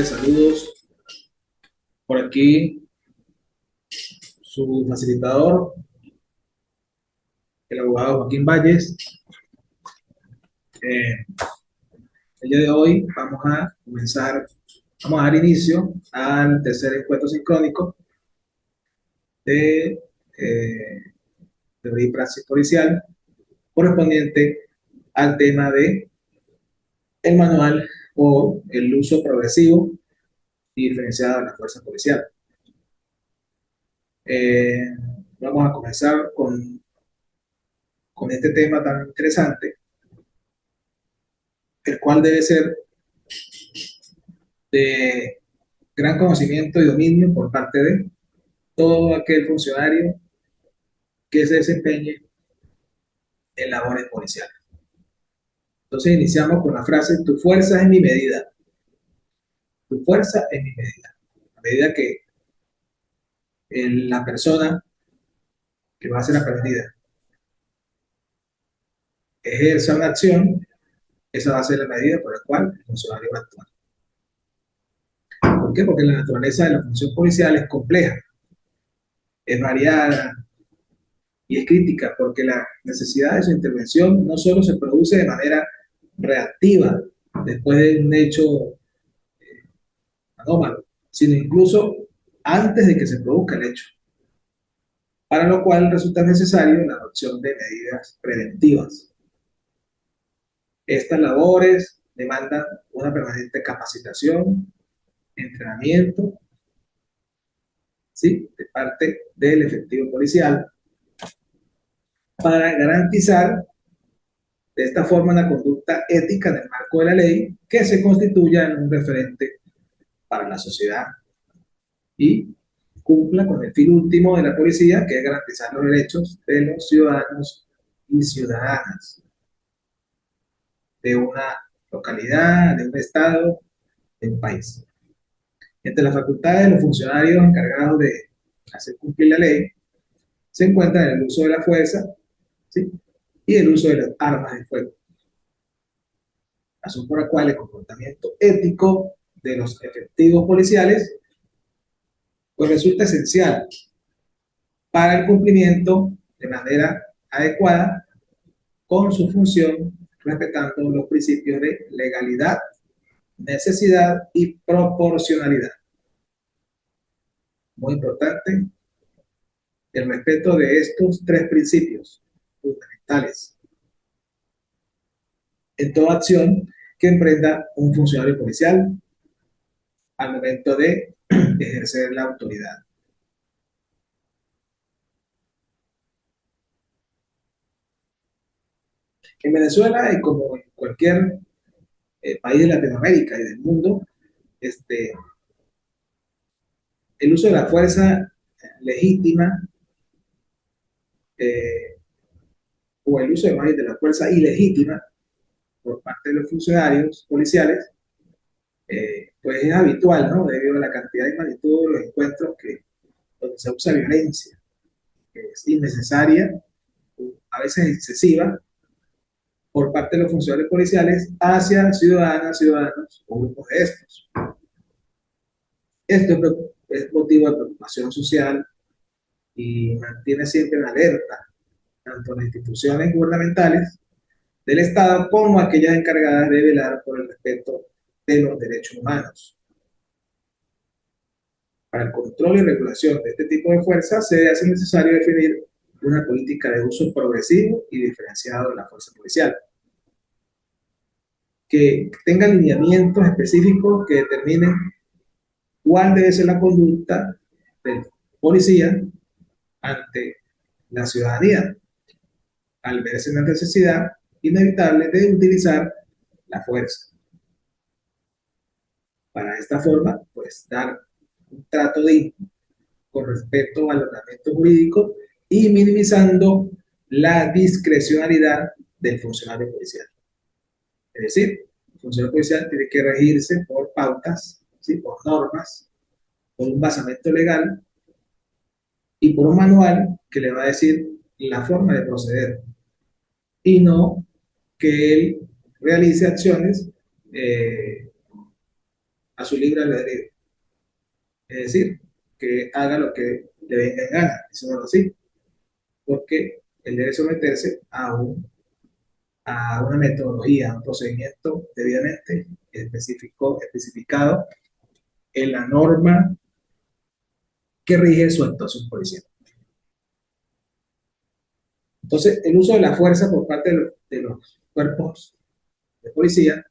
tardes, saludos. Por aquí su facilitador, el abogado Joaquín Valles. Eh, el día de hoy vamos a dar inicio al tercer encuentro sincrónico de deber y praxis policial, correspondiente al tema de el manual o el uso progresivo y diferenciado de la fuerza policial. Eh, Vamos a comenzar con este tema tan interesante, el cual debe ser de gran conocimiento y dominio por parte de todo aquel funcionario que se desempeñe en labores policiales. Entonces iniciamos con la frase: tu fuerza es mi medida. Tu fuerza es mi medida. A medida que la persona que va a ser aprendida ejerza una acción, esa va a ser la medida por la cual el funcionario va a actuar. ¿Por qué? Porque la naturaleza de la función policial es compleja, es variada y es crítica, porque la necesidad de su intervención no solo se produce de manera reactiva después de un hecho anómalo, sino incluso antes de que se produzca el hecho, para lo cual resulta necesario la adopción de medidas preventivas. Estas labores demandan una permanente capacitación, entrenamiento, ¿sí?, de parte del efectivo policial para garantizar de esta forma una conducta ética en el marco de la ley que se constituya en un referente para la sociedad y cumpla con el fin último de la policía, que es garantizar los derechos de los ciudadanos y ciudadanas de una localidad, de un estado, de un país. Entre las facultades de los funcionarios encargados de hacer cumplir la ley se encuentran el uso de la fuerza, ¿sí?, y el uso de las armas de fuego, razón por la cual el comportamiento ético de los efectivos policiales pues resulta esencial para el cumplimiento de manera adecuada con su función, respetando los principios de legalidad, necesidad y proporcionalidad. Muy importante el respeto de estos tres principios fundamentales en toda acción que emprenda un funcionario policial al momento de ejercer la autoridad. En Venezuela, y como en cualquier país de Latinoamérica y del mundo, este, el uso de la fuerza legítima eh, o el uso de la fuerza ilegítima por parte de los funcionarios policiales, pues es habitual, ¿no? Debido a la cantidad y magnitud de los encuentros donde se usa violencia, que es innecesaria, a veces excesiva, por parte de los funcionarios policiales hacia ciudadanas, ciudadanos o grupos de estos. Esto es motivo de preocupación social y mantiene siempre en alerta tanto las instituciones gubernamentales del Estado como aquellas encargadas de velar por el respeto de los derechos humanos. Para el control y regulación de este tipo de fuerzas se hace necesario definir una política de uso progresivo y diferenciado de la fuerza policial, que tenga lineamientos específicos que determinen cuál debe ser la conducta del policía ante la ciudadanía al verse una necesidad inevitable de utilizar la fuerza. Para esta forma, pues dar un trato digno con respecto al ordenamiento jurídico y minimizando la discrecionalidad del funcionario policial. Es decir, el funcionario policial tiene que regirse por pautas, ¿sí?, por normas, por un basamento legal y por un manual que le va a decir la forma de proceder y no que él realice acciones a su libre albedrío. Es decir, que haga lo que le venga en gana, eso así, porque él debe someterse a una metodología, a un procedimiento debidamente especificado en la norma que rige su actuación policial. Entonces, el uso de la fuerza por parte de los cuerpos de policía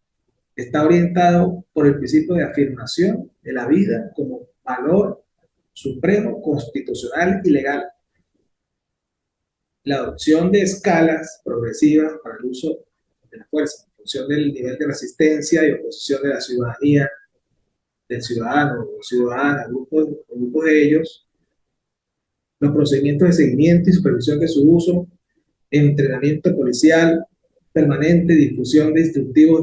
está orientado por el principio de afirmación de la vida como valor supremo, constitucional y legal. La adopción de escalas progresivas para el uso de la fuerza, en función del nivel de resistencia y oposición de la ciudadanía, del ciudadano o ciudadana, grupos de ellos, los procedimientos de seguimiento y supervisión de su uso, entrenamiento policial permanente, difusión de instructivos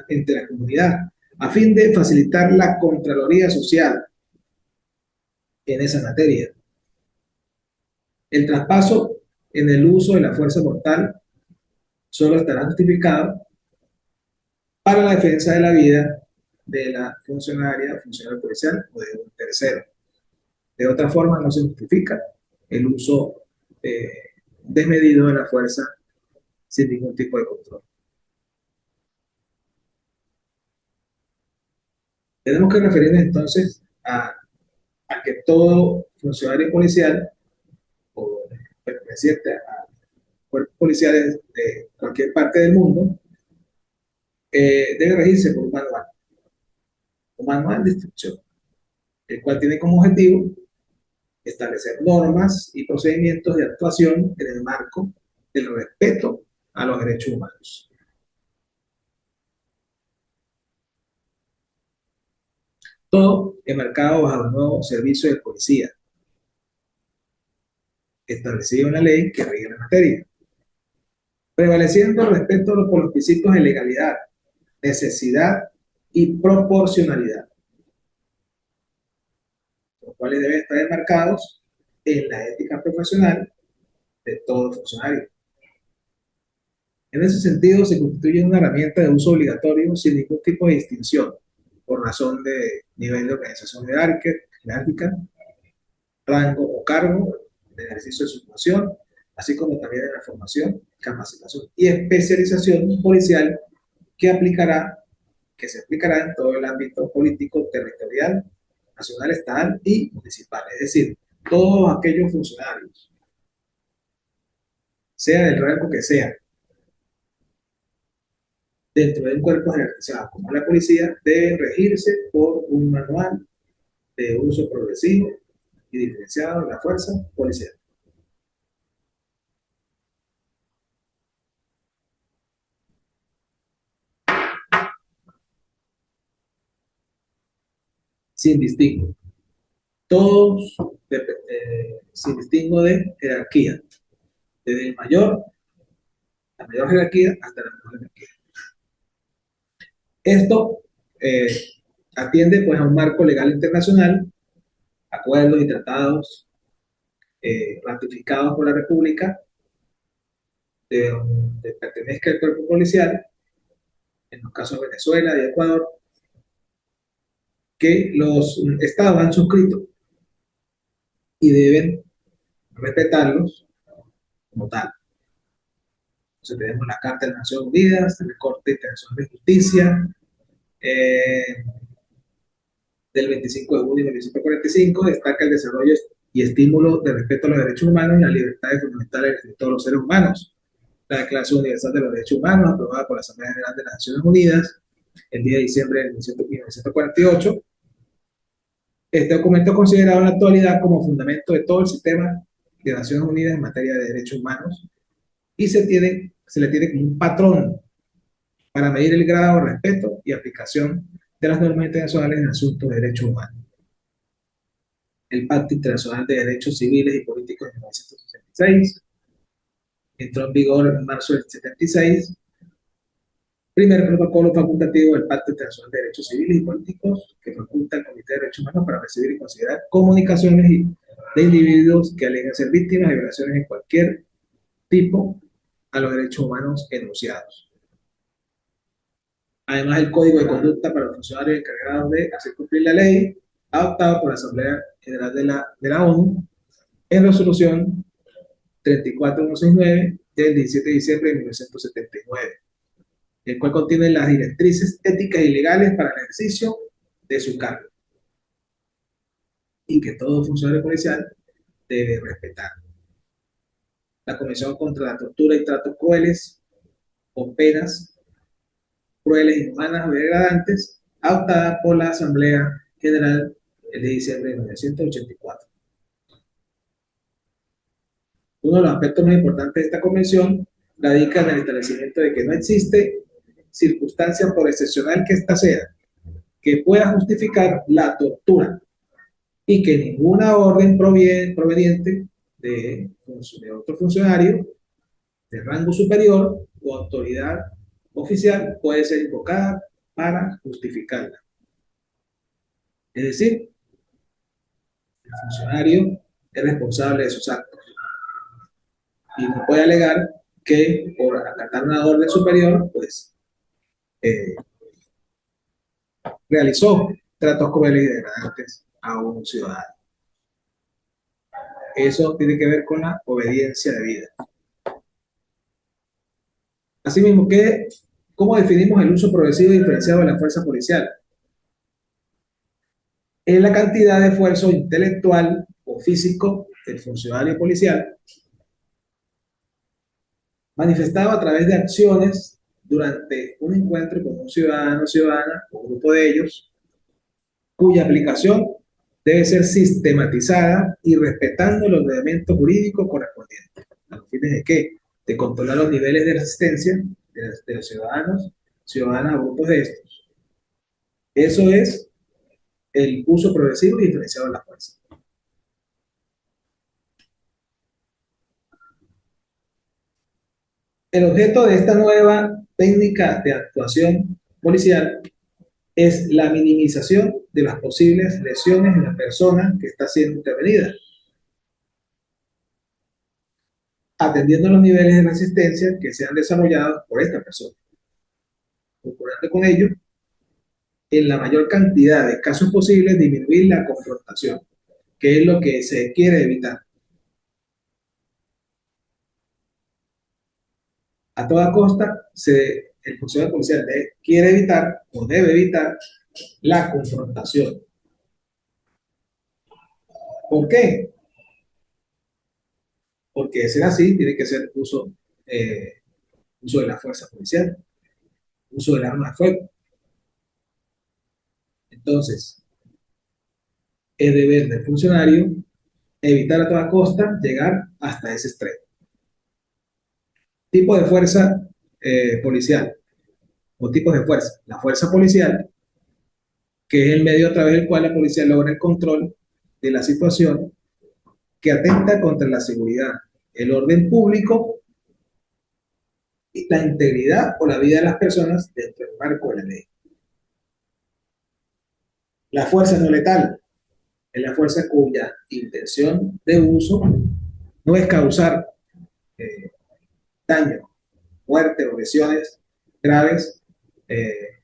entre la comunidad, a fin de facilitar la contraloría social en esa materia. El traspaso en el uso de la fuerza mortal solo estará justificado para la defensa de la vida de la funcionaria, funcionario policial o de un tercero. De otra forma, no se justifica el uso eh, desmedido de la fuerza sin ningún tipo de control. Tenemos que referirnos entonces a que todo funcionario policial o perteneciente a cuerpos policiales de cualquier parte del mundo debe regirse por un manual de instrucción, el cual tiene como objetivo establecer normas y procedimientos de actuación en el marco del respeto a los derechos humanos. Todo enmarcado bajo el nuevo servicio de policía, establecido en la ley que rige la materia, prevaleciendo el respeto por los principios de legalidad, necesidad y proporcionalidad, los cuales deben estar enmarcados en la ética profesional de todo funcionario. En ese sentido, se constituye una herramienta de uso obligatorio sin ningún tipo de distinción, por razón de nivel de organización jerárquica, rango o cargo, de ejercicio de su función, así como también de la formación, capacitación y especialización policial que se aplicará en todo el ámbito político, territorial, nacional, estatal y municipal. Es decir, todos aquellos funcionarios, sea del rango que sea, dentro de un cuerpo jerarquizado como la policía, deben regirse por un manual de uso progresivo y diferenciado de la fuerza policial. Sin distingo. Todos sin distingo de jerarquía, desde la mayor jerarquía hasta la menor jerarquía. Esto eh, atiende pues a un marco legal internacional, acuerdos y tratados ratificados por la República de pertenezca al cuerpo policial, en los casos de Venezuela y Ecuador, que los estados han suscrito y deben respetarlos como tal. Entonces tenemos la Carta de las Naciones Unidas, la Corte Internacional de Justicia, eh, del 25 de junio de 1945, destaca el desarrollo y estímulo de respeto a los derechos humanos y las libertades fundamentales de todos los seres humanos. La Declaración Universal de los Derechos Humanos, aprobada por la Asamblea General de las Naciones Unidas el 10 de diciembre de 1948. Este documento es considerado en la actualidad como fundamento de todo el sistema de Naciones Unidas en materia de derechos humanos y se le tiene como un patrón para medir el grado de respeto y aplicación de las normas internacionales en asuntos de derechos humanos. El Pacto Internacional de Derechos Civiles y Políticos de 1966 entró en vigor en marzo del 76. Primer protocolo facultativo del Pacto Internacional de Derechos Civiles y Políticos que faculta al Comité de Derechos Humanos para recibir y considerar comunicaciones de individuos que aleguen ser víctimas de violaciones de cualquier tipo a los derechos humanos enunciados. Además, el Código de Conducta para los funcionarios encargados de hacer cumplir la ley, adoptado por la Asamblea General de la ONU en resolución 34169 del 17 de diciembre de 1979, el cual contiene las directrices éticas y legales para el ejercicio de su cargo y que todo funcionario policial debe respetar. La Convención contra la Tortura y Tratos Crueles o Penas Crueles, Inhumanas o Degradantes, adoptada por la Asamblea General el de diciembre de 1984. Uno de los aspectos más importantes de esta convención radica en el establecimiento de que no existe circunstancia, por excepcional que ésta sea, que pueda justificar la tortura y que ninguna orden proveniente de otro funcionario de rango superior o autoridad oficial puede ser invocada para justificarla. Es decir, el funcionario es responsable de sus actos y no puede alegar que por acatar una orden superior, pues eh, realizó tratos crueles y degradantes a un ciudadano. Eso tiene que ver con la obediencia de vida. Asimismo, ¿cómo definimos el uso progresivo y diferenciado de la fuerza policial? Es la cantidad de esfuerzo intelectual o físico del funcionario policial manifestado a través de acciones durante un encuentro con un ciudadano o ciudadana o grupo de ellos, cuya aplicación debe ser sistematizada y respetando los elementos jurídicos correspondientes. ¿A los fines de qué? De controlar los niveles de resistencia de los ciudadanos, ciudadanas o grupos de estos. Eso es el uso progresivo y diferenciado de la fuerza. El objeto de esta nueva técnica de actuación policial es la minimización de las posibles lesiones en la persona que está siendo intervenida, atendiendo los niveles de resistencia que sean desarrollados por esta persona, procurando con ello, en la mayor cantidad de casos posibles, disminuir la confrontación, que es lo que se quiere evitar. A toda costa, el funcionario policial quiere evitar o debe evitar la confrontación. ¿Por qué? Porque de ser así, tiene que ser uso de la fuerza policial, uso del arma de fuego. Entonces, es deber del funcionario evitar a toda costa llegar hasta ese extremo. Tipo de fuerza policial o tipos de fuerza. La fuerza policial, que es el medio a través del cual la policía logra el control de la situación que atenta contra la seguridad, el orden público y la integridad o la vida de las personas dentro del marco de la ley. La fuerza no letal es la fuerza cuya intención de uso no es causar eh, daño, muerte o lesiones graves eh,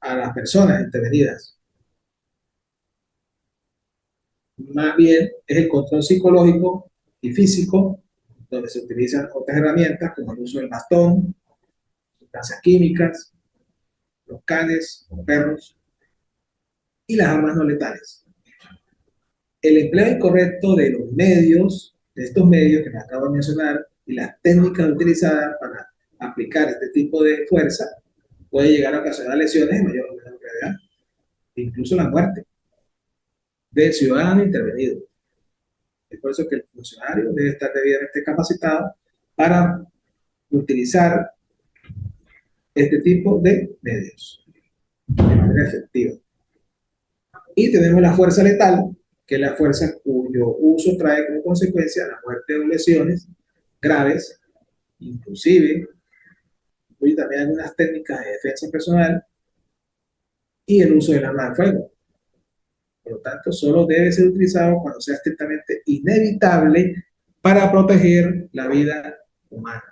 a las personas intervenidas. Más bien es el control psicológico y físico, donde se utilizan otras herramientas como el uso del bastón, sustancias químicas, los canes, los perros y las armas no letales. El empleo incorrecto de los medios, de estos medios que me acabo de mencionar, y las técnicas utilizadas para aplicar este tipo de fuerza puede llegar a ocasionar lesiones de mayor o menor gravedad, incluso la muerte del ciudadano intervenido. Es por eso que el funcionario debe estar debidamente capacitado para utilizar este tipo de medios de manera efectiva. Y tenemos la fuerza letal, que es la fuerza cuyo uso trae como consecuencia la muerte o lesiones graves, inclusive incluye también algunas técnicas de defensa personal y el uso del arma de fuego. Por lo tanto, solo debe ser utilizado cuando sea estrictamente inevitable para proteger la vida humana.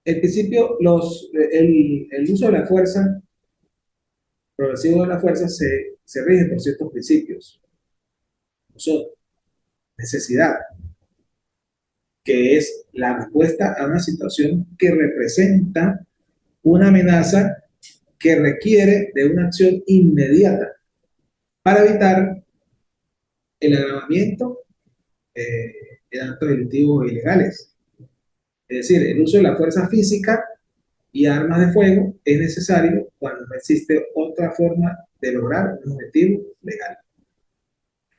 El principio, el uso de la fuerza, progresivo de la fuerza, se rige por ciertos principios. Son necesidad, que es la respuesta a una situación que representa una amenaza que requiere de una acción inmediata para evitar el agravamiento de actos delictivos e ilegales. Es decir, el uso de la fuerza física y armas de fuego es necesario cuando no existe otra forma de lograr un objetivo legal.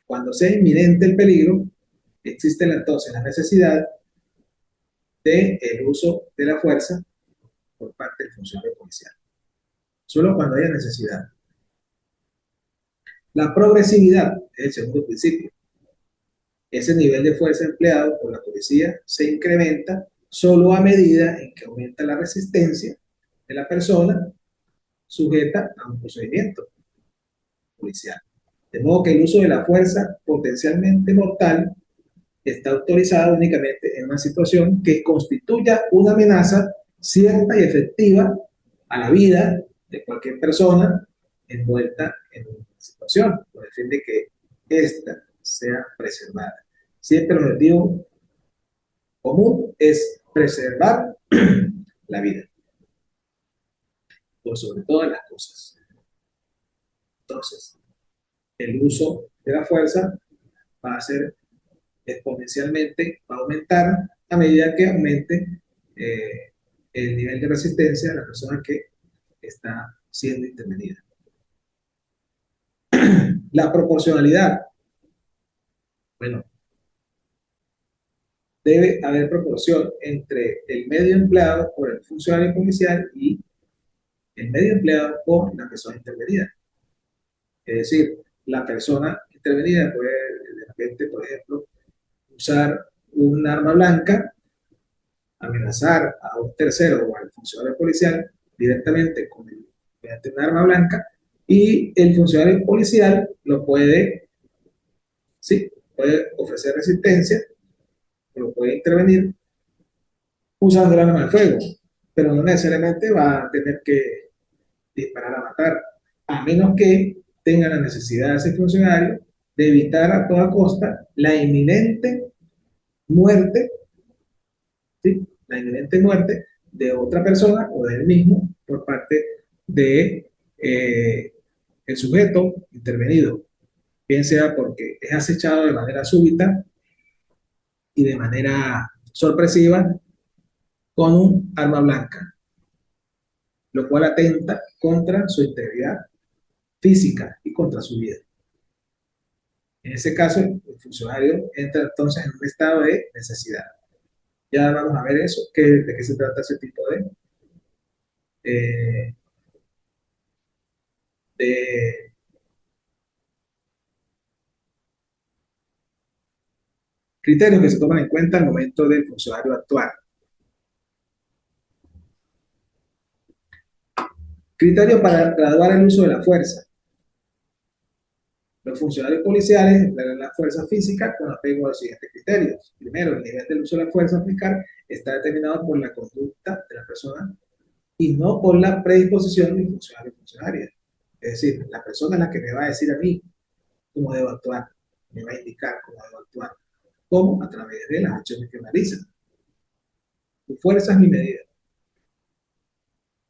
Cuando sea inminente el peligro, existe entonces la necesidad del uso de la fuerza por parte del funcionario policial. Solo cuando haya necesidad. La progresividad es el segundo principio. Ese nivel de fuerza empleado por la policía se incrementa solo a medida en que aumenta la resistencia de la persona sujeta a un procedimiento policial. De modo que el uso de la fuerza potencialmente mortal está autorizado únicamente en una situación que constituya una amenaza cierta y efectiva a la vida de cualquier persona envuelta en una situación, con el fin de que ésta sea preservada. Siempre el objetivo común es preservar la vida, por sobre todas las cosas. Entonces, el uso de la fuerza va a ser exponencialmente, va a aumentar a medida que aumente eh, el nivel de resistencia de la persona que está siendo intervenida. La proporcionalidad. Bueno, debe haber proporción entre el medio empleado por el funcionario policial y el medio empleado por la persona intervenida. Es decir, la persona intervenida puede de repente, por ejemplo, usar un arma blanca, amenazar a un tercero o al funcionario policial directamente mediante un arma blanca, y el funcionario policial lo puede, sí, puede ofrecer resistencia, lo puede intervenir usando el arma de fuego, pero no necesariamente va a tener que disparar a matar, a menos que tenga la necesidad de ese funcionario de evitar a toda costa la inminente muerte, ¿sí? La inminente muerte de otra persona o de él mismo por parte de el sujeto intervenido, bien sea porque es acechado de manera súbita y de manera sorpresiva con un arma blanca, lo cual atenta contra su integridad física y contra su vida. En ese caso, el funcionario entra entonces en un estado de necesidad. Ya vamos a ver eso, de qué se trata ese tipo eh, de criterios que se toman en cuenta al momento del funcionario actuar. Criterio para graduar el uso de la fuerza. Los funcionarios policiales emplearán la fuerza física con apego a los siguientes criterios. Primero, el nivel del uso de la fuerza a aplicar está determinado por la conducta de la persona y no por la predisposición del funcionario o funcionaria. Es decir, la persona es la que me va a decir a mí cómo debo actuar, me va a indicar cómo debo actuar. ¿Cómo? A través de las acciones que realiza. Tu fuerza es mi medida.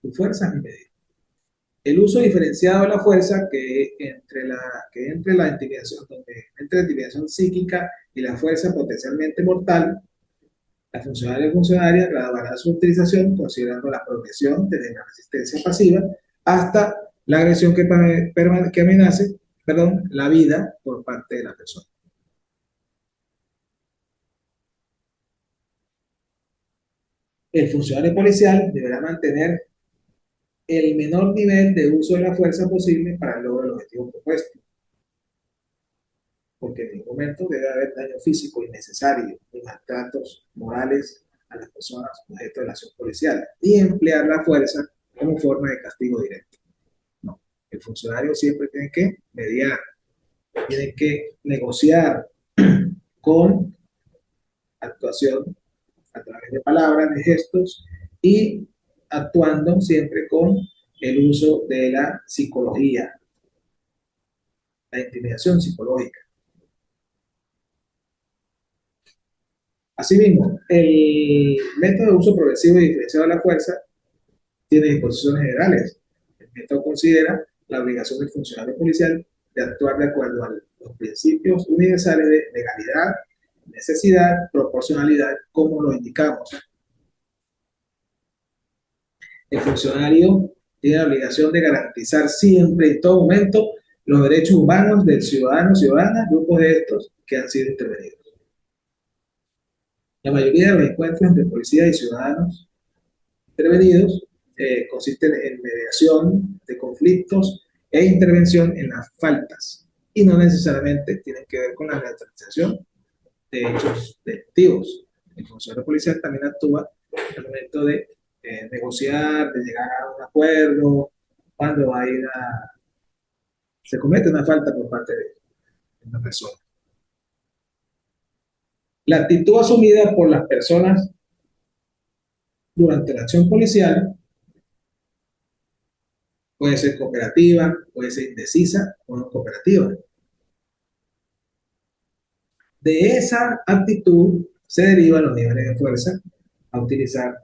Tu fuerza es mi medida. El uso diferenciado de la fuerza que entre la intimidación, entre la intimidación psíquica y la fuerza potencialmente mortal, la funcionaria o funcionaria graduará su utilización considerando la progresión desde la resistencia pasiva hasta la agresión que amenace, perdón, la vida por parte de la persona. El funcionario policial deberá mantener el menor nivel de uso de la fuerza posible para el logro del objetivo propuesto, porque en ningún momento debe haber daño físico innecesario ni maltratos morales a las personas objeto de la acción policial, ni emplear la fuerza como forma de castigo directo. No, el funcionario siempre tiene que mediar, tiene que negociar con actuación a través de palabras, de gestos y actuando siempre con el uso de la psicología, la intimidación psicológica. Asimismo, el método de uso progresivo y diferenciado de la fuerza tiene disposiciones generales. El método considera la obligación del funcionario policial de actuar de acuerdo a los principios universales de legalidad, necesidad, proporcionalidad, como lo indicamos. El funcionario tiene la obligación de garantizar siempre y en todo momento los derechos humanos del ciudadano, ciudadana, grupos de estos que han sido intervenidos. La mayoría de los encuentros entre policía y ciudadanos intervenidos consisten en mediación de conflictos e intervención en las faltas y no necesariamente tienen que ver con la neutralización de hechos delictivos. El funcionario policial también actúa en el momento de negociar, de llegar a un acuerdo, cuando se comete una falta por parte de una persona. La actitud asumida por las personas durante la acción policial puede ser cooperativa, puede ser indecisa o no cooperativa. De esa actitud se derivan los niveles de fuerza a utilizar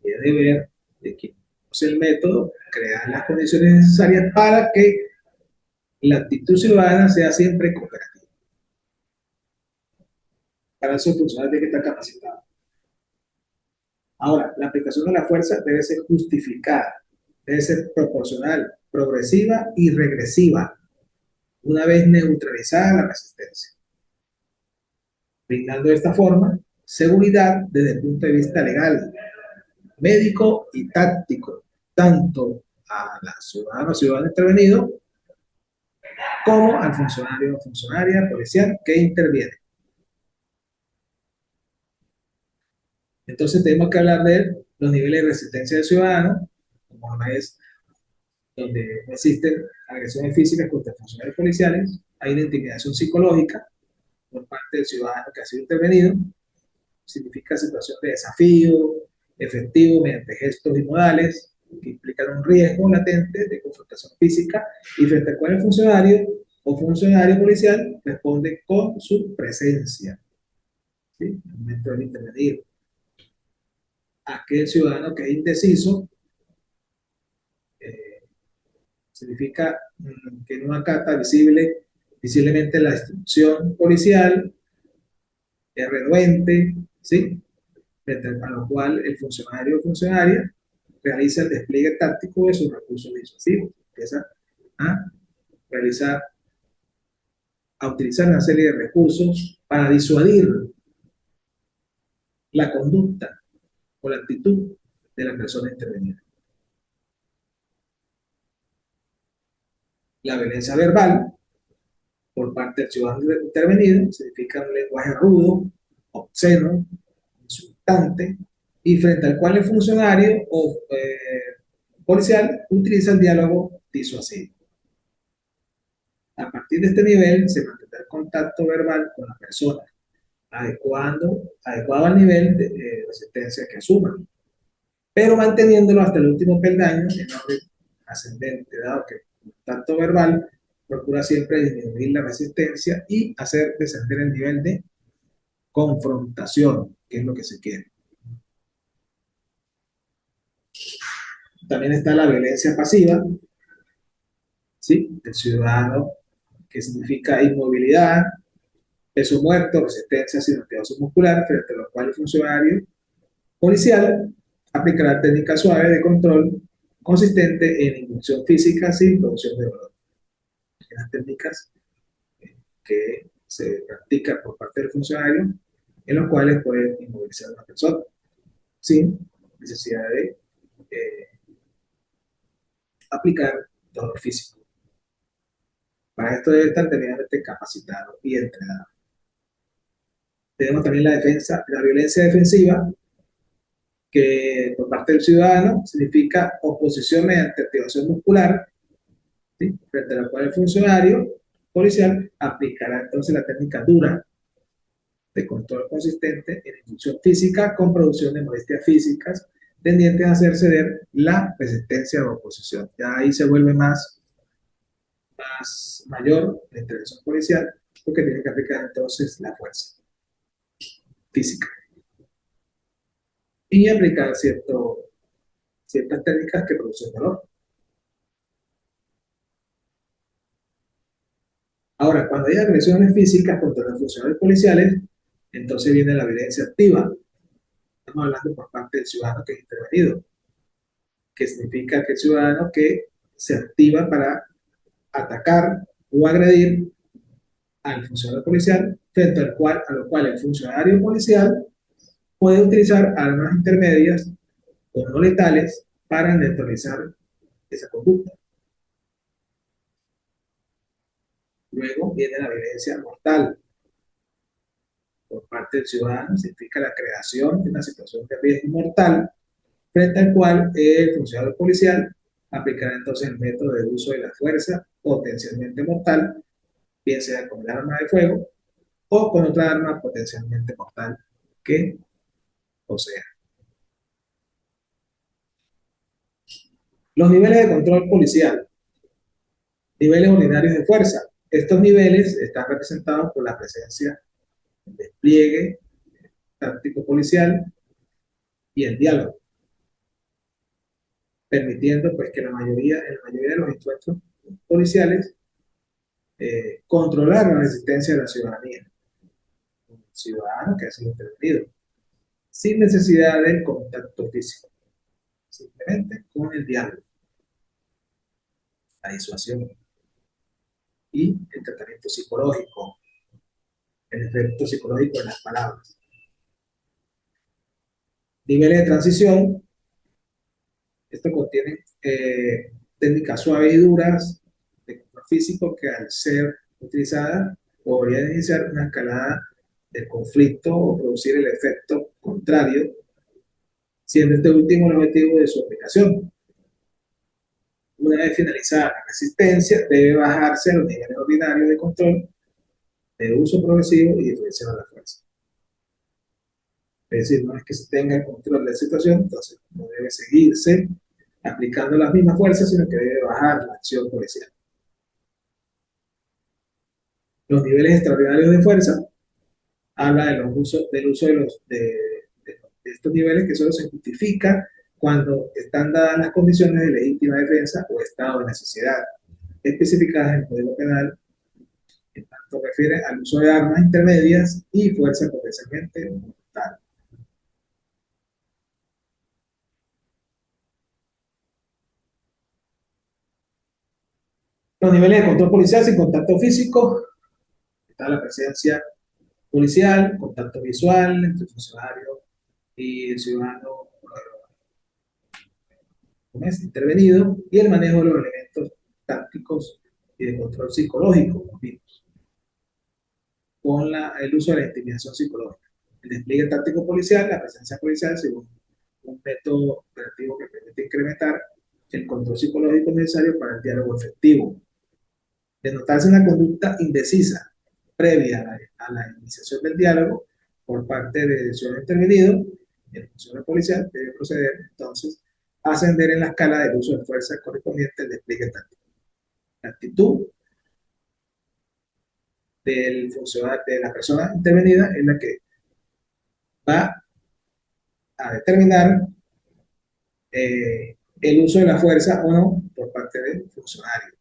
y el deber de quien use el método, crear las condiciones necesarias para que la actitud ciudadana sea siempre cooperativa. Para eso el funcionario tiene que estar capacitado. Ahora, la aplicación de la fuerza debe ser justificada, debe ser proporcional, progresiva y regresiva, una vez neutralizada la resistencia, brindando de esta forma seguridad desde el punto de vista legal, médico y táctico, tanto a la ciudadana o ciudadano intervenido como al funcionario o funcionaria policial que interviene. Entonces tenemos que hablar de los niveles de resistencia del ciudadano, como es donde no existen agresiones físicas contra funcionarios policiales, hay una intimidación psicológica por parte del ciudadano que ha sido intervenido, significa situación de desafío efectivo mediante gestos y modales que implican un riesgo latente de confrontación física y frente al cual el funcionario o funcionario policial responde con su presencia, ¿sí? En el momento del intervenir. Aquel ciudadano que es indeciso eh, significa que no acata visiblemente la instrucción policial, es renuente, ¿sí? Frente a lo cual el funcionario o funcionaria realiza el despliegue táctico de sus recursos disuasivos, empieza a realizar, a utilizar una serie de recursos para disuadir la conducta o la actitud de la persona intervenida. La violencia verbal por parte del ciudadano intervenido significa un lenguaje rudo, obsceno, insultante, y frente al cual el funcionario o policial utiliza el diálogo disuasivo. A partir de este nivel se mantendrá el contacto verbal con la persona, adecuado al nivel de resistencia que asuma, pero manteniéndolo hasta el último peldaño en orden ascendente, dado que el contacto verbal procura siempre disminuir la resistencia y hacer descender el nivel de confrontación, que es lo que se quiere. También está la violencia pasiva, ¿sí? Del ciudadano, que significa inmovilidad, peso muerto, resistencia sin activación muscular, frente a lo cual el funcionario policial aplicará técnicas suaves de control consistente en inducción física sin producción de dolor. Las técnicas que se practican por parte del funcionario en los cuales puede inmovilizar a una persona sin necesidad de aplicar dolor físico. Para esto debe estar debidamente capacitado y entrenado. Tenemos también la violencia defensiva, que por parte del ciudadano significa oposición mediante activación muscular, ¿sí? Frente a la cual el funcionario policial aplicará entonces la técnica dura de control consistente en inducción física con producción de molestias físicas tendientes a hacer ceder la resistencia de la oposición. Ya ahí se vuelve más mayor la intervención policial, porque tiene que aplicar entonces la fuerza física y aplicar ciertas técnicas que producen dolor. Ahora, cuando hay agresiones físicas contra los funcionarios policiales, entonces viene la violencia activa. Estamos hablando por parte del ciudadano que es intervenido, que significa que el ciudadano que se activa para atacar o agredir al funcionario policial, frente a lo cual el funcionario policial puede utilizar armas intermedias o no letales para neutralizar esa conducta. Luego viene la violencia mortal por parte del ciudadano, significa la creación de una situación de riesgo mortal, frente al cual el funcionario policial aplicará entonces el método de uso de la fuerza potencialmente mortal, bien sea con el arma de fuego o con otra arma potencialmente mortal que posea. Los niveles de control policial, niveles ordinarios de fuerza. Estos niveles están representados por la presencia del despliegue táctico policial y el diálogo, permitiendo pues que en la mayoría de los encuentros policiales controlar la resistencia de la ciudadanía, el ciudadano que ha sido intervenido, sin necesidad del contacto físico, simplemente con el diálogo, la disuasión y el tratamiento psicológico, el efecto psicológico de las palabras. Niveles de transición, esto contiene técnicas suaves y duras de control físico que al ser utilizadas podrían iniciar una escalada del conflicto o producir el efecto contrario, siendo este último el objetivo de su aplicación. Una vez finalizada la resistencia, debe bajarse a los niveles ordinarios de control, de uso progresivo y diferencial de la fuerza. Es decir, no es que se tenga el control de la situación, entonces no debe seguirse aplicando las mismas fuerzas, sino que debe bajar la acción policial. Los niveles extraordinarios de fuerza habla del uso de estos niveles que solo se justifica cuando están dadas las condiciones de legítima defensa o estado de necesidad especificadas en el Código Penal, en tanto refiere al uso de armas intermedias y fuerza potencialmente mortal. Los niveles de control policial sin contacto físico, está la presencia policial, contacto visual entre el funcionario y el ciudadano intervenido, y el manejo de los elementos tácticos y de control psicológico, con el uso de la intimidación psicológica. El despliegue táctico policial, la presencia policial, según un método operativo que permite incrementar el control psicológico necesario para el diálogo efectivo. De notarse una conducta indecisa previa a la iniciación del diálogo por parte del ciudadano intervenido, el funcionario policial debe proceder entonces a ascender en la escala del uso de fuerza correspondiente al despliegue táctico. La actitud del funcionario, de la persona intervenida es la que va a determinar el uso de la fuerza o no por parte del funcionario.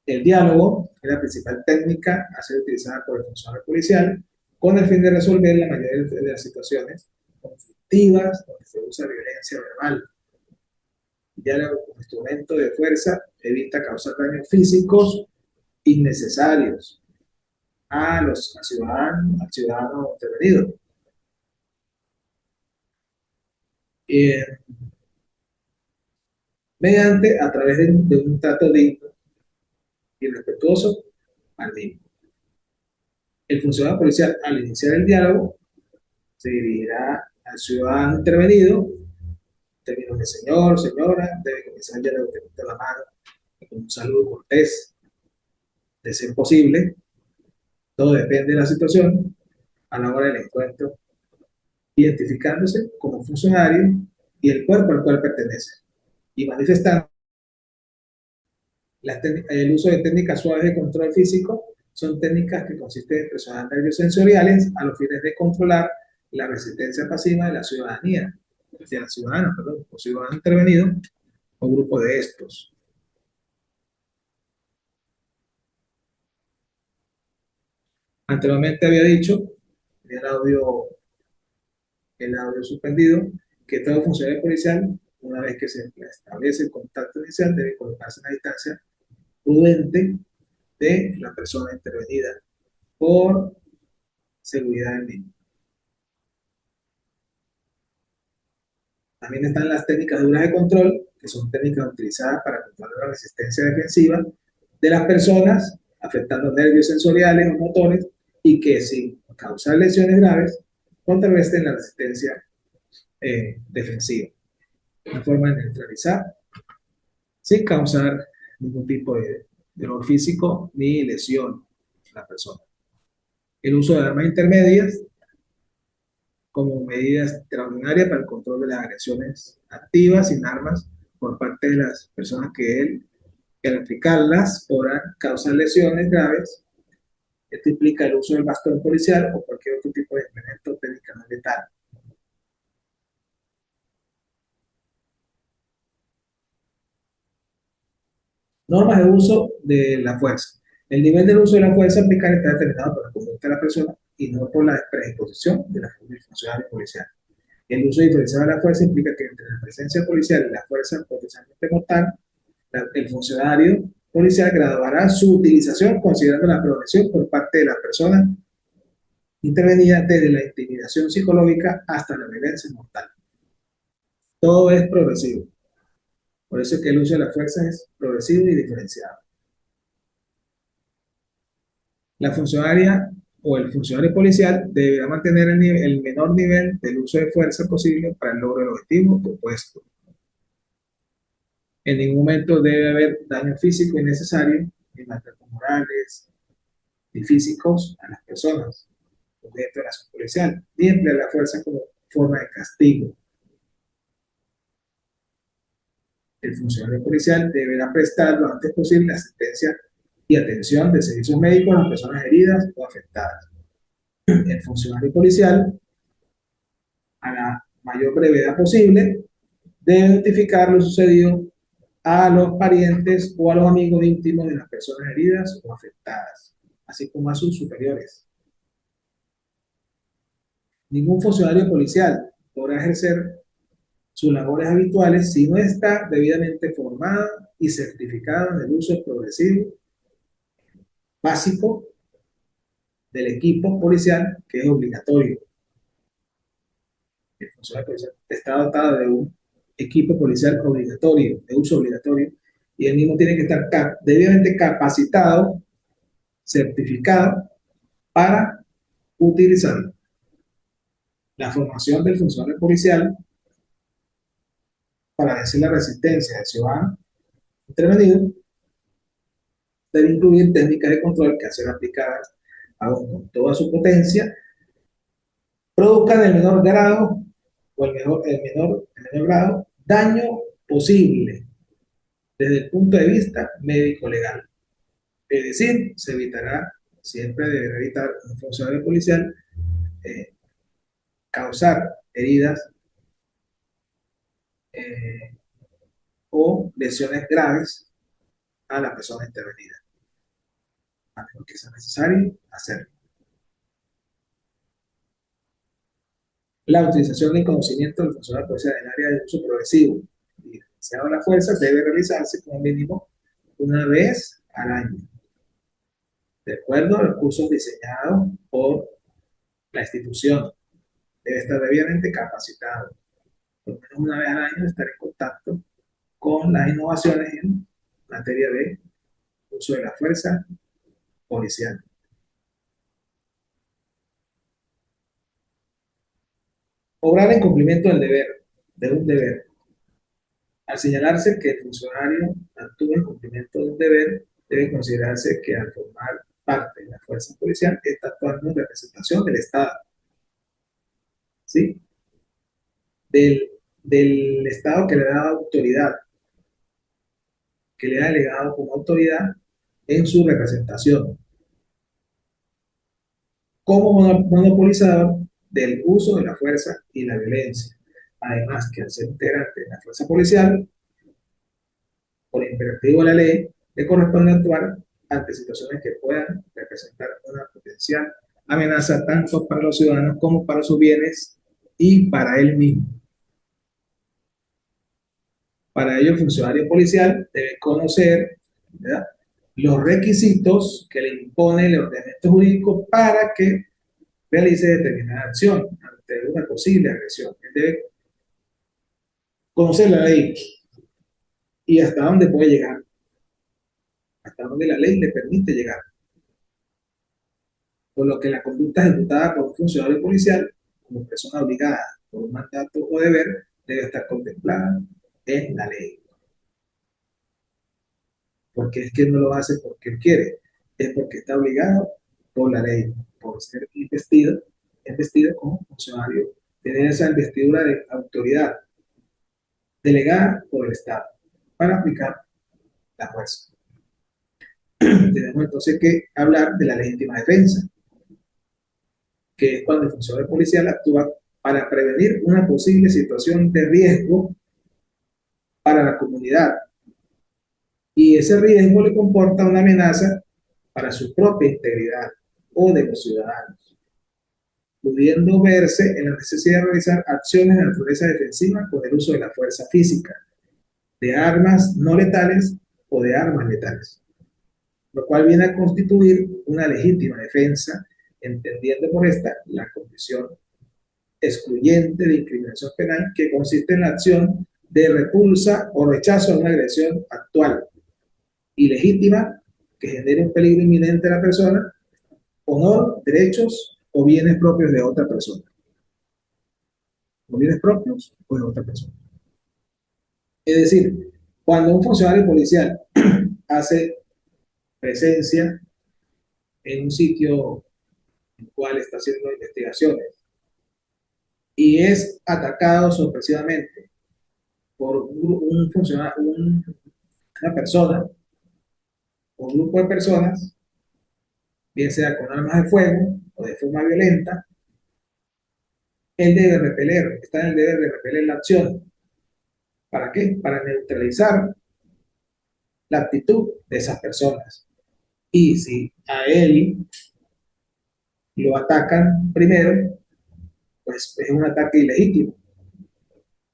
El diálogo es la principal técnica a ser utilizada por el funcionario policial con el fin de resolver la mayoría de las situaciones conflictivas donde se usa violencia verbal. El diálogo como instrumento de fuerza evita causar daños físicos innecesarios al ciudadano intervenido. Mediante, a través de un trato digno y respetuoso al mismo. El funcionario policial, al iniciar el diálogo, se dirigirá al ciudadano intervenido, en términos de señor, señora, debe comenzar el diálogo de la mano, con un saludo cortés, de ser posible. Todo depende de la situación a la hora del encuentro, identificándose como funcionario y el cuerpo al cual pertenece. Y manifestar el uso de técnicas suaves de control físico son técnicas que consisten en presionar nervios sensoriales a los fines de controlar la resistencia pasiva de la ciudadanía, de la ciudadana, perdón, o ciudadano intervenido o grupo de estos. Anteriormente había dicho, el audio suspendido, que todo funcionario policial, una vez que se establece el contacto inicial, debe colocarse en una distancia prudente de la persona intervenida por seguridad del mismo. También están las técnicas duras de control, que son técnicas utilizadas para controlar la resistencia defensiva de las personas, afectando nervios sensoriales o motores, y que sin causar lesiones graves, contrarresten la resistencia defensiva. Una forma de neutralizar sin causar ningún tipo de dolor físico ni lesión a la persona. El uso de armas intermedias como medida extraordinaria para el control de las agresiones activas sin armas por parte de las personas que al aplicarlas podrán causar lesiones graves. Esto implica el uso del bastón policial o cualquier otro tipo de implemento técnico no letal. Normas de uso de la fuerza. El nivel del uso de la fuerza aplicada está determinado por la conducta de la persona y no por la predisposición de la funcionario policial. El uso diferenciado de la fuerza implica que entre la presencia policial y la fuerza potencialmente mortal, el funcionario policial graduará su utilización considerando la progresión por parte de la persona intervenida desde la intimidación psicológica hasta la violencia mortal. Todo es progresivo. Por eso es que el uso de la fuerza es progresivo y diferenciado. La funcionaria o el funcionario policial deberá mantener el menor nivel del uso de fuerza posible para el logro del objetivo propuesto. En ningún momento debe haber daño físico innecesario, ni maltratos morales, ni físicos a las personas dentro de la acción policial, ni emplear la fuerza como forma de castigo. El funcionario policial deberá prestar lo antes posible asistencia y atención de servicios médicos a las personas heridas o afectadas. El funcionario policial, a la mayor brevedad posible, debe notificar lo sucedido a los parientes o a los amigos íntimos de las personas heridas o afectadas, así como a sus superiores. Ningún funcionario policial podrá ejercer sus labores habituales si no está debidamente formado y certificado en el uso progresivo básico del equipo policial, que es obligatorio. El funcionario policial está dotado de un equipo policial obligatorio, de uso obligatorio, y el mismo tiene que estar debidamente capacitado, certificado para utilizarlo. La formación del funcionario policial para vencer la resistencia del ciudadano intervenido debe incluir técnicas de control que, al ser aplicadas aún con toda su potencia, produzcan el menor grado o el menor grado daño posible desde el punto de vista médico-legal. Es decir, se evitará, siempre deberá evitar un funcionario policial eh, causar heridas eh, o lesiones graves a la persona intervenida, a menos que sea necesario hacerlo. La utilización del conocimiento del funcionario policial en área de uso progresivo y diferenciado de la fuerza debe realizarse como mínimo una vez al año, de acuerdo a los cursos diseñados por la institución. Debe estar debidamente capacitado. Por lo menos una vez al año estar en contacto con las innovaciones en materia de uso de la fuerza policial. Obrar en cumplimiento del deber, de un deber. Al señalarse que el funcionario actúa en cumplimiento de un deber, debe considerarse que al formar parte de la fuerza policial está actuando en representación del Estado, ¿sí? Del del Estado que le da autoridad, que le ha delegado como autoridad en su representación, como monopolizador del uso de la fuerza y la violencia. Además, que al ser integrante de la fuerza policial, por imperativo de la ley, le corresponde actuar ante situaciones que puedan representar una potencial amenaza tanto para los ciudadanos como para sus bienes y para él mismo. Para ello, el funcionario policial debe conocer, ¿verdad?, los requisitos que le impone el ordenamiento jurídico para que realice determinada acción ante una posible agresión. Él debe conocer la ley y hasta dónde puede llegar, hasta dónde la ley le permite llegar. Por lo que la conducta ejecutada por un funcionario policial como persona obligada por un mandato o deber debe estar contemplada en la ley. Porque es que no lo hace porque él quiere, es porque está obligado por la ley, por ser investido como funcionario, tener esa investidura de autoridad delegada por el Estado para aplicar la fuerza. Tenemos entonces que hablar de la legítima defensa, que es cuando el funcionario policial actúa para prevenir una posible situación de riesgo para la comunidad, y ese riesgo le comporta una amenaza para su propia integridad o de los ciudadanos, pudiendo verse en la necesidad de realizar acciones de naturaleza defensiva con el uso de la fuerza física, de armas no letales o de armas letales, lo cual viene a constituir una legítima defensa, entendiendo por esta la condición excluyente de incriminación penal que consiste en la acción de repulsa o rechazo a una agresión actual, ilegítima, que genere un peligro inminente a la persona, honor, derechos o bienes propios de otra persona. O bienes propios o de otra persona. Es decir, cuando un funcionario policial hace presencia en un sitio en el cual está haciendo investigaciones y es atacado sorpresivamente por un funcionario, una persona o un grupo de personas, bien sea con armas de fuego o de forma violenta, él debe repeler, está en el deber de repeler la acción. ¿Para qué? Para neutralizar la actitud de esas personas. Y si a él lo atacan primero, pues es un ataque ilegítimo,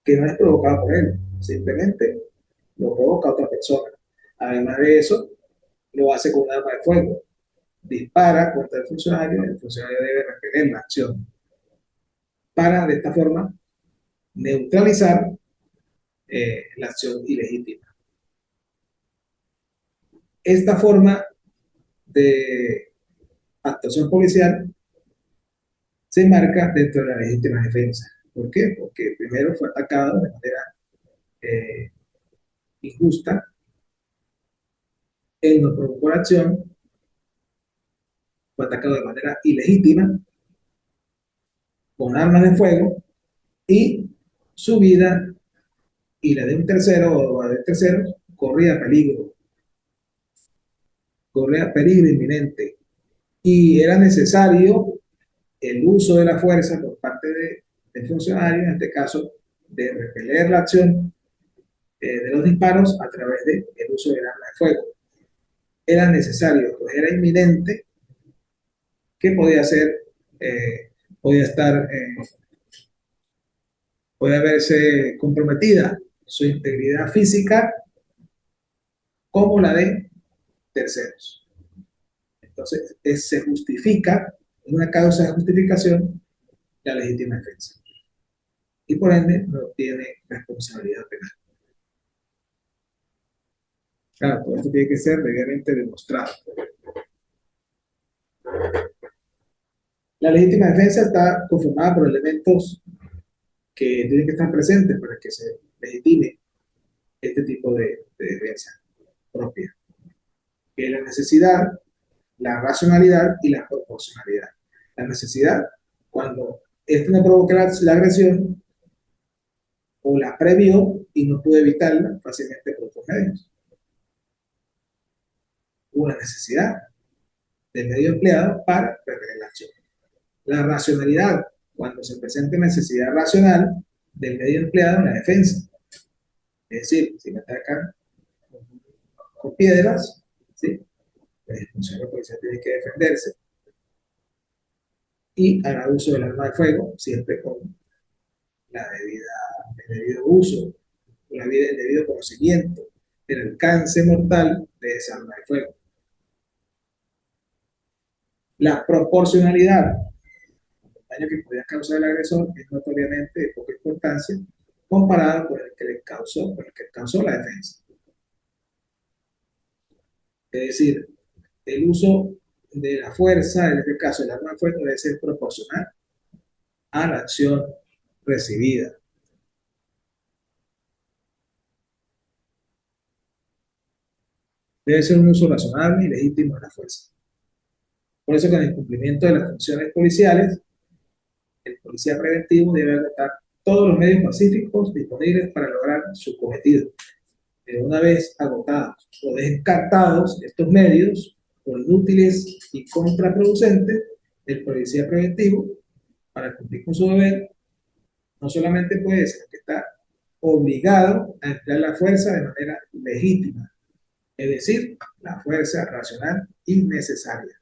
que no es provocado por él, simplemente lo provoca otra persona. Además de eso, lo hace con un arma de fuego, dispara contra el funcionario debe repeler la acción, para de esta forma neutralizar la acción ilegítima. Esta forma de actuación policial se enmarca dentro de la legítima defensa. ¿Por qué? Porque primero fue atacado de manera eh, injusta, él no provocó la acción, fue atacado de manera ilegítima, con armas de fuego, y su vida y la de un tercero o la de terceros corría peligro inminente, y era necesario el uso de la fuerza por parte del funcionario, en este caso, de repeler la acción de los disparos a través del uso del arma de fuego. Era necesario, pues era inminente que podía ser, podía estar, podía verse comprometida su integridad física como la de terceros. Entonces, se justifica, en una causa de justificación, la legítima defensa. Y por ende, no tiene responsabilidad penal. Claro, todo esto tiene que ser legalmente demostrado. La legítima defensa está conformada por elementos que tienen que estar presentes para que se legitime este tipo de defensa propia, que es la necesidad, la racionalidad y la proporcionalidad. La necesidad, cuando esto no provoca la agresión o la previó y no pudo evitarla fácilmente por otros medios. Hubo una necesidad del medio empleado para prever la acción. La racionalidad, cuando se presenta necesidad racional del medio empleado en la defensa. Es decir, si me atacan con piedras, ¿sí? El funcionario policial tiene que defenderse y hará uso del arma de fuego siempre con el debido uso, el debido conocimiento del alcance mortal de esa arma de fuego. La proporcionalidad, el daño que podría causar el agresor es notoriamente de poca importancia comparado con el que le causó, con el que causó la defensa. Es decir, el uso de la fuerza, en este caso el arma de fuego, debe ser proporcional a la acción recibida. Debe ser un uso razonable y legítimo de la fuerza. Por eso, con el cumplimiento de las funciones policiales, el policía preventivo debe agotar todos los medios pacíficos disponibles para lograr su cometido. Pero una vez agotados o descartados estos medios por inútiles y contraproducentes, el policía preventivo, para cumplir con su deber, no solamente puede, sino que está obligado a emplear la fuerza de manera legítima, es decir, la fuerza racional y necesaria.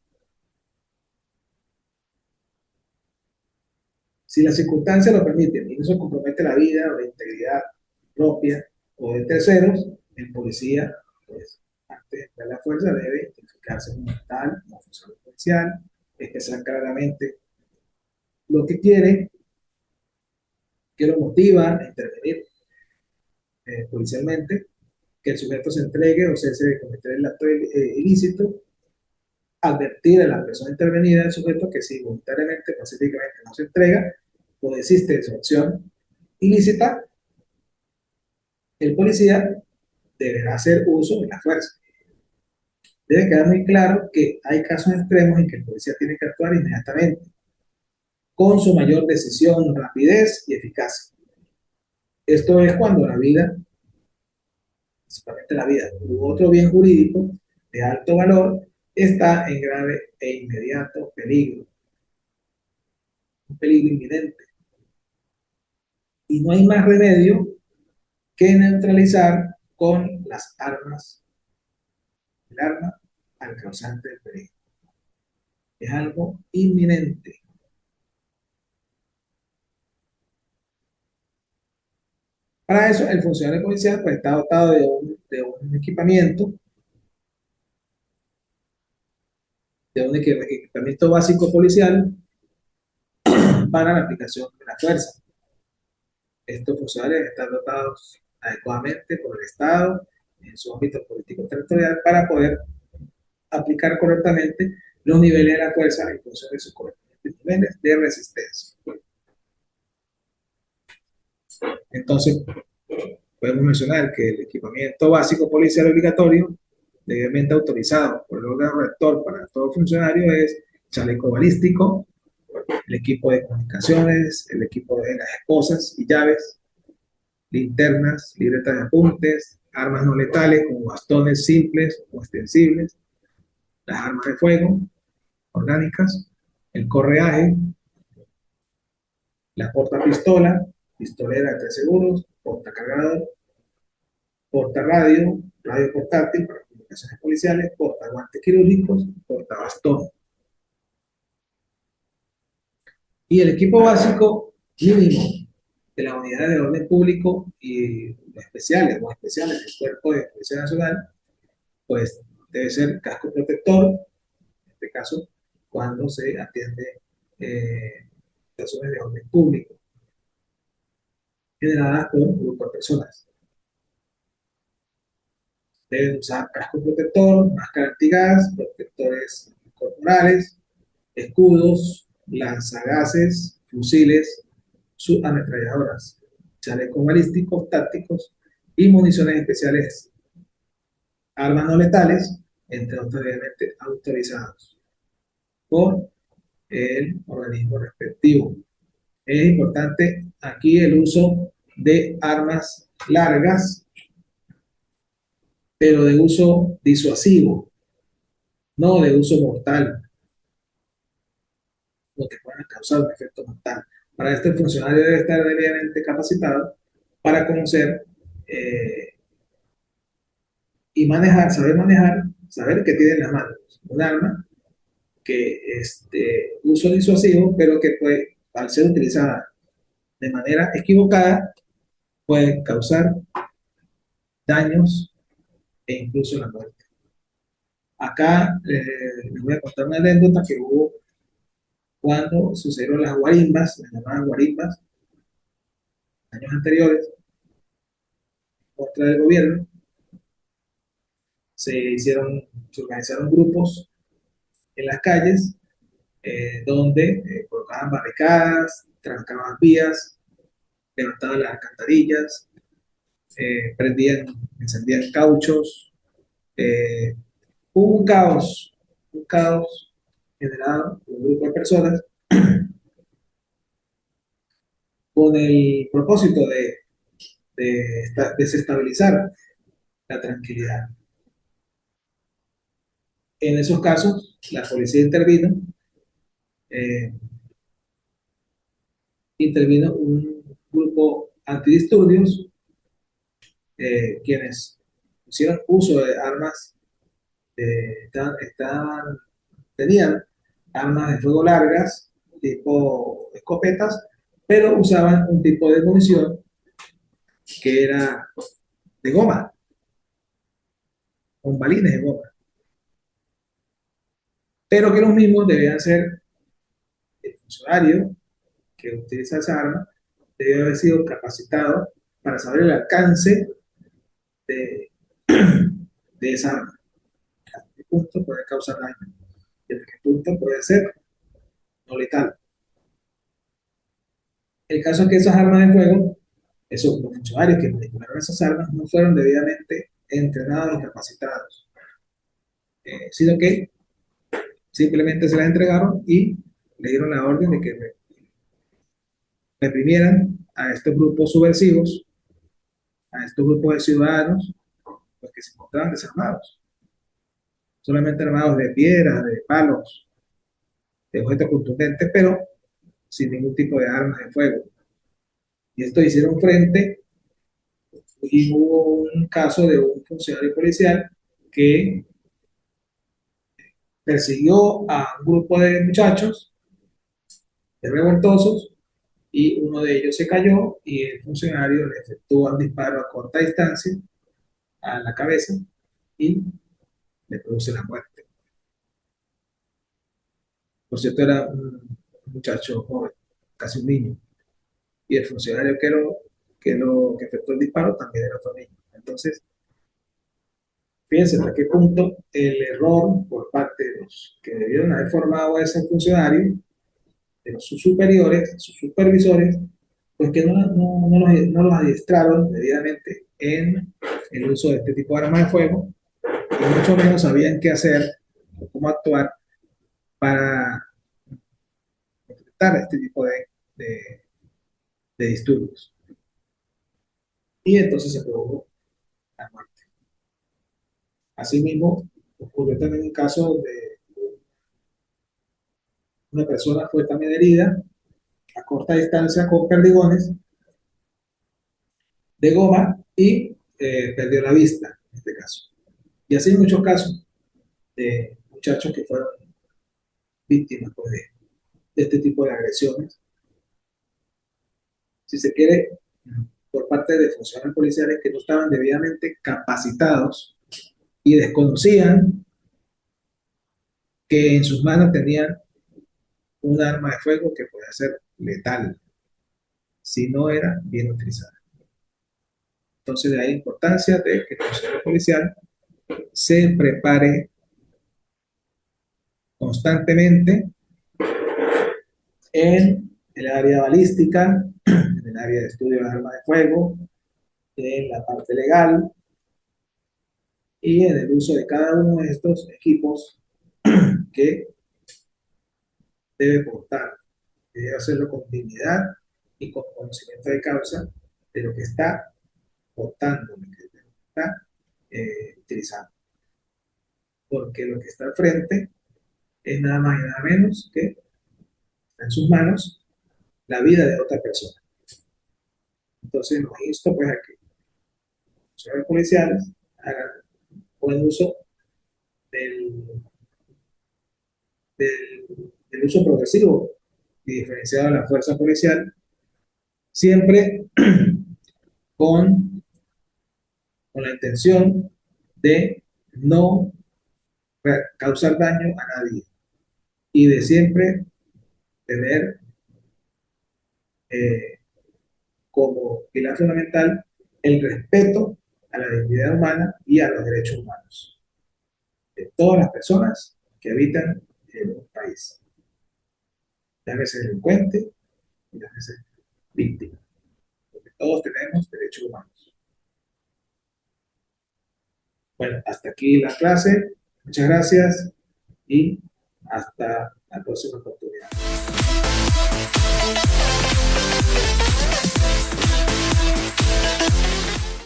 Si las circunstancias lo permiten y no se compromete la vida o la integridad propia o de terceros, el policía, pues, antes de emplear la fuerza, debe identificarse como tal, como funcionario policial, expresar claramente lo que quiere, que lo motiva a intervenir policialmente, que el sujeto se entregue o cese de cometer el acto ilícito, advertir a la persona intervenida del sujeto que si voluntariamente, pacíficamente no se entrega o desiste de su acción ilícita, el policía deberá hacer uso de la fuerza. Debe quedar muy claro que hay casos extremos en que el policía tiene que actuar inmediatamente, con su mayor decisión, rapidez y eficacia. Esto es cuando la vida, principalmente la vida u otro bien jurídico de alto valor, está en grave e inmediato peligro, un peligro inminente. Y no hay más remedio que neutralizar con las armas, el arma al causante del peligro. Es algo inminente. Para eso, el funcionario policial pues, está dotado de un equipamiento, de un equipamiento básico policial para la aplicación de la fuerza. Estos funcionarios están dotados adecuadamente por el Estado en su ámbito político territorial para poder aplicar correctamente los niveles de la fuerza en función de sus correspondientes niveles de resistencia. Entonces, podemos mencionar que el equipamiento básico policial obligatorio, debidamente autorizado por el órgano rector para todo funcionario, es chaleco balístico, el equipo de comunicaciones, el equipo de las esposas y llaves, linternas, libretas de apuntes, armas no letales como bastones simples o extensibles, las armas de fuego orgánicas, el correaje, la portapistola, pistolera de 3 seguros, portacargador, portarradio, radio portátil para comunicaciones policiales, portaguantes quirúrgicos, portabastón. Y el equipo básico mínimo de las unidades de orden público y especiales del Cuerpo de Policía Nacional, pues debe ser casco protector, en este caso, cuando se atiende situaciones de orden público, generadas por un grupo de personas. Deben usar casco protector, máscara antigas, protectores corporales, escudos, lanzagases, fusiles, subametralladoras, chalecos balísticos tácticos y municiones especiales, armas no letales, entre otros obviamente autorizados por el organismo respectivo. Es importante aquí el uso de armas largas, pero de uso disuasivo, no de uso mortal, lo que puedan causar un efecto mortal. Para esto el funcionario debe estar debidamente capacitado para conocer y manejar, saber que tiene en las manos un arma que es de uso disuasivo, pero que puede, al ser utilizada de manera equivocada, puede causar daños e incluso la muerte. Acá les voy a contar una anécdota que hubo cuando sucedieron las guarimbas, las llamadas guarimbas, años anteriores, contra el gobierno. Se organizaron grupos en las calles donde colocaban barricadas, trancaban vías, levantaban las alcantarillas, prendían, encendían cauchos. eh, Hubo un caos generado por un grupo de personas con el propósito de desestabilizar la tranquilidad. En esos casos, la policía eh, intervino un grupo antidisturbios, quienes hicieron uso de armas, tenían armas de fuego largas, tipo escopetas, pero usaban un tipo de munición que era de goma, con balines de goma, pero que los mismos debían ser el funcionario que utiliza esa arma, debe haber sido capacitado para saber el alcance de, de esa arma, hasta qué punto puede causar daño y hasta qué punto puede ser no letal. El caso es que esas armas de fuego, esos los funcionarios que manipularon esas armas, no fueron debidamente entrenados y capacitados, sino que simplemente se las entregaron y le dieron la orden de que reprimieran a estos grupos subversivos, a estos grupos de ciudadanos, pues que se encontraban desarmados, solamente armados de piedras, de palos, de objetos contundentes, pero sin ningún tipo de armas de fuego. Y esto hicieron frente y hubo un caso de un funcionario policial que persiguió a un grupo de muchachos, de revoltosos, y uno de ellos se cayó y el funcionario le efectuó un disparo a corta distancia a la cabeza y le produce la muerte. Por cierto, era un muchacho joven, casi un niño, y el funcionario que efectuó el disparo también era otro niño. Entonces, fíjense hasta qué punto el error por parte de los que debieron haber formado a ese funcionario, de sus superiores, sus supervisores, pues que no los adiestraron debidamente en el uso de este tipo de armas de fuego, y mucho menos sabían qué hacer o cómo actuar para enfrentar este tipo de, de disturbios. Y entonces se produjo la muerte. Asimismo, ocurrió también un caso de una persona fue también herida a corta distancia con perdigones de goma y perdió la vista en este caso. Y así hay muchos casos de muchachos que fueron víctimas pues, de este tipo de agresiones. Si se quiere, por parte de funcionarios policiales que no estaban debidamente capacitados y desconocían que en sus manos tenían un arma de fuego que puede ser letal si no era bien utilizada. Entonces, de ahí la importancia de que el funcionario policial se prepare constantemente en el área balística, en el área de estudio de las armas de fuego, en la parte legal y en el uso de cada uno de estos equipos que debe portar. Debe hacerlo con dignidad y con conocimiento de causa, de lo que está votando, de lo que está utilizando. Porque lo que está al frente es nada más y nada menos que en sus manos la vida de otra persona. Entonces los insto pues a que los señores policiales hagan buen uso del, del uso progresivo y diferenciado de la fuerza policial, siempre con, con la intención de no causar daño a nadie y de siempre tener eh, como pilar fundamental el respeto a la dignidad humana y a los derechos humanos de todas las personas que habitan en un país, llámese delincuente y llámese víctima, porque todos tenemos derechos humanos. Bueno, hasta aquí la clase, muchas gracias y hasta la próxima oportunidad.